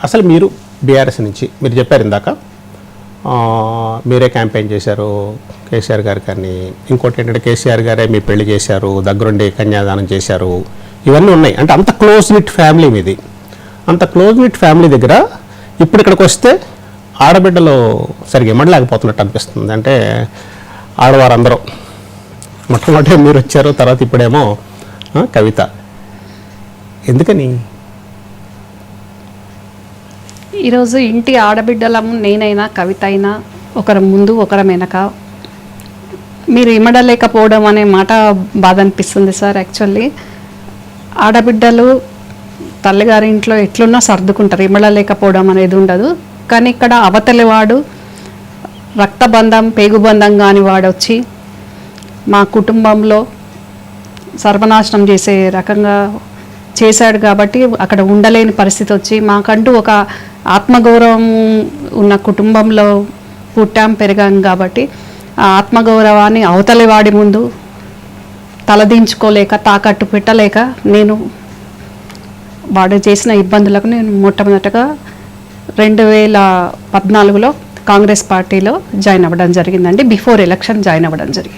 అసలు మీరు బీఆర్ఎస్ నుంచి మీరు చెప్పారు ఇందాక మీరే క్యాంపెయిన్ చేశారు కేసీఆర్ గారు, కానీ ఇంకోటి ఏంటంటే కేసీఆర్ గారే మీ పెళ్లి చేశారు, దగ్గరుండి కన్యాదానం చేశారు, ఇవన్నీ ఉన్నాయి. అంటే అంత క్లోజ్ నిట్ ఫ్యామిలీ మీది. అంత క్లోజ్ నిట్ ఫ్యామిలీ దగ్గర ఇప్పుడు ఇక్కడికి వస్తే ఆడబిడ్డలు సరిగ్గా ఇమ్మడలేకపోతున్నట్టు అనిపిస్తుంది. అంటే ఆడవారందరూ మొట్టమొదటి మీరు వచ్చారు, తర్వాత ఇప్పుడేమో కవిత. ఎందుకని? ఈరోజు ఇంటి ఆడబిడ్డలము నేనైనా కవిత అయినా ఒకరి ముందు ఒకరి వెనక మీరు ఇమడలేకపోవడం అనే మాట బాధ అనిపిస్తుంది సార్. యాక్చువల్లీ ఆడబిడ్డలు తల్లిగారి ఇంట్లో ఎట్లున్నా సర్దుకుంటారు, ఇమడలేకపోవడం అనేది ఉండదు. కానీ ఇక్కడ అవతలి వాడు రక్తబంధం పేగుబంధం కాని వాడు వచ్చి మా కుటుంబంలో సర్వనాశనం చేసే రకంగా చేశాడు కాబట్టి అక్కడ ఉండలేని పరిస్థితి వచ్చి మాకంటూ ఒక ఆత్మగౌరవం ఉన్న కుటుంబంలో పుట్టాం పెరిగాం కాబట్టి ఆ ఆత్మగౌరవాన్ని అవతలి వాడి ముందు తలదించుకోలేక తాకట్టు పెట్టలేక నేను వాడు చేసిన ఇబ్బందులకు నేను మొట్టమొదటగా 2014లో కాంగ్రెస్ పార్టీలో జాయిన్ అవ్వడం జరిగిందండి. బిఫోర్ ఎలక్షన్ జాయిన్ అవ్వడం జరిగింది.